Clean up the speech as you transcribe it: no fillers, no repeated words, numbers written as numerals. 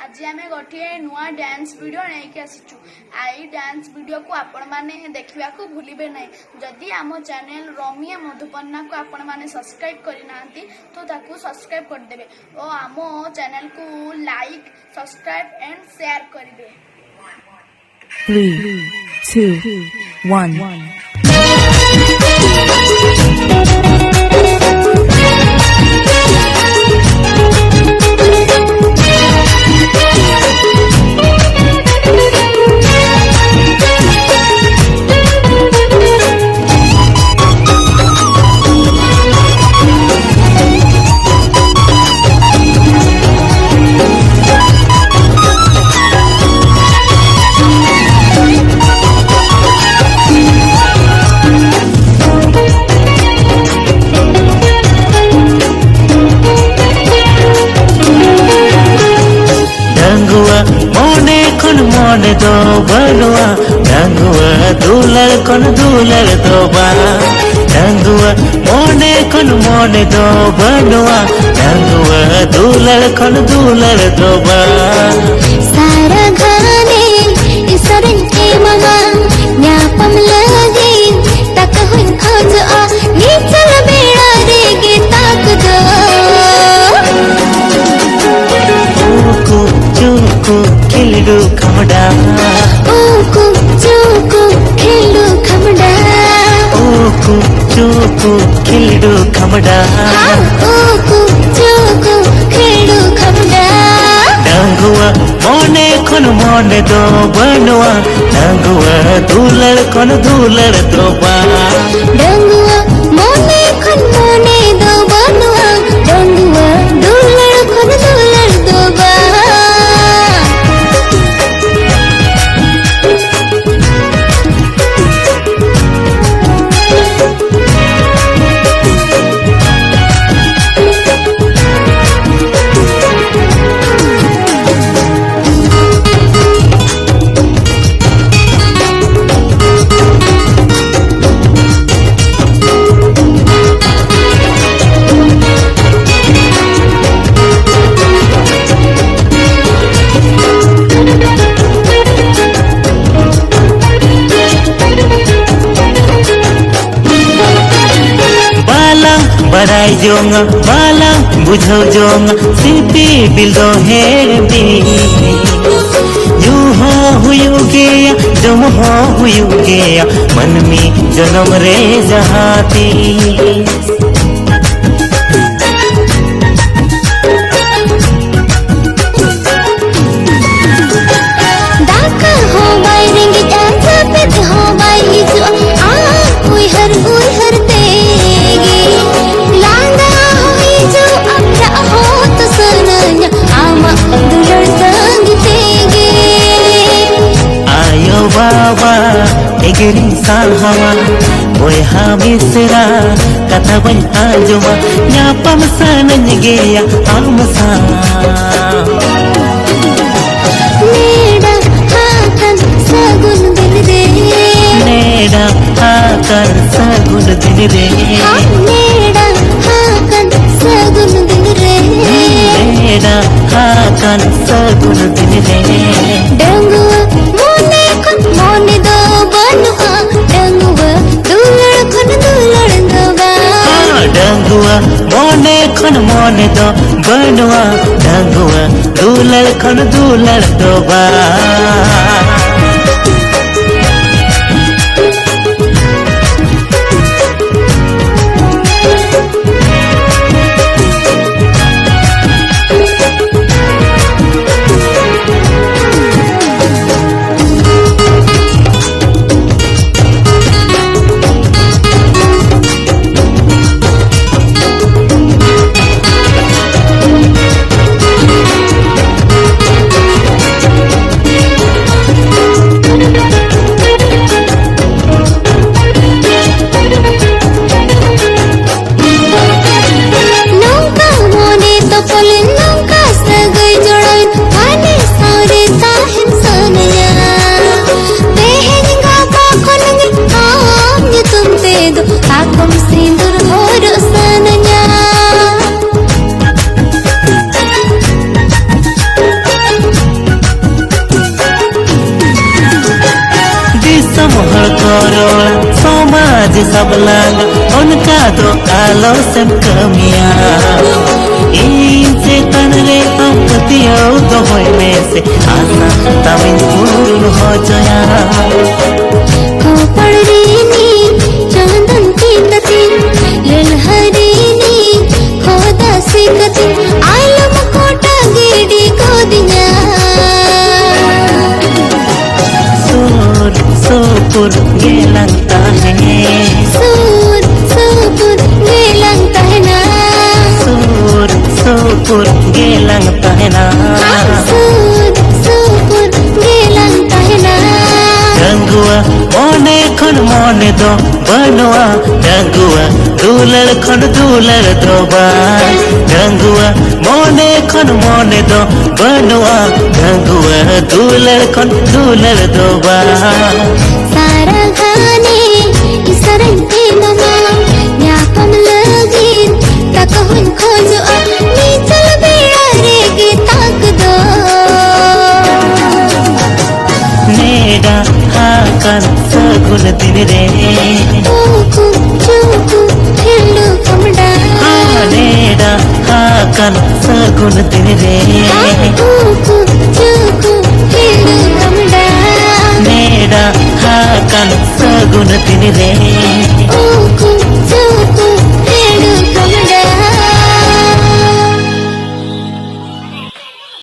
आज आम गोटे नुआ डांस वीडियो नहीं आसीचु आई डांस वीडियो को आपण माने देखा भूलिबे नहीं। जदि आम चैनल रमिया मधुपर्णा को आपण माने सब्सक्राइब करना तो ताकू सब्सक्राइब करदेबे और आम चैनल को लाइक सब्सक्राइब एंड शेयर करेंगे। 3, 2, 1 मन दो बनुआ डंगुआ दूलर कन दूलर दोबा डंगुआ मोने कन मोने दो बनुआ डंगुआ दूलर कन दूलर दोबा सारा घाने इसरन के मगा न्यापम लगे तक हुन खोज आ नीचल बेड़ा रे के ताक दो ऊकु चूकु खिलडू खमडा ऊकु चूकु खिलडू खमडा ऊकु चूकु खिलडू खमडा ऊकु चूकु खिलडू खमडा डंगुआ मोने खन मोने दो बनुआ डंगुआ दूलर कन दूलर दोबा डंगुआ मोने खन मोने दो बनुआ डंगुआ दूलर खन दूलर दोबा बराई जोंग बाला बुझो जोंग सिपी बिल दो हेरबी यू हो हुयू गया जम हो हुयू गया मन में जन्म रे जहाती दाका हो बाई रिंगी डांसा पे हो बाई जो आ कोई हर तेगी लांगा होई जो अपना हो तो सुनना आमा दुलर संग तेगी आयो बाबा एगरी साहवा ओए हामिसरा कथा बन आजुमा न्यापम सनन गया आमसा नेड़ा हाकन सगुन दिल रे नेड़ा हाकन सगुन दिल रे नेड़ा हाकन सगुन दिल रे नेड़ा हाकन सगुन दिल रे डंगुआ मोने खन मोने दो बनुआ डंगुआ दूलड़ खन दूलड़ दोबा डंगुआ मोने खन मोने दो बनुआ डंगुआ दूलड़ खन दूलड़ दोबा के सब लांगा उनका तो आलो से कमिया इनसे तन रे अंकतियो तो होय में से आशा तमिन फूल हो जाया पड़रीनी चंदन की कती ललहरीनी खोदा से कती आलम कोटा गेड़ी को दिया सूर ये लगता है सूर ये लगता है ना सूर ये लगता है ना सूर ये लगता है ना रंगुआ मोने खन मोने दो बनवा रंगुआ दूलर खन दूलर दो बार रंगुआ मोने खन मोने दो बनवा रंगुआ दूलर खन दूलर दो बार सारा गाने इसरंते ममा न्यापम लगीन तक हुन खोजो नीचल बेड़ा रे के ताक दो नेडा हाकन सगुन दिन रे चूकू हेलो कमडा नेडा हाकन सगुन दिन रे चूकू हेलो कमडा नेडा हाकन सगुन दिन रे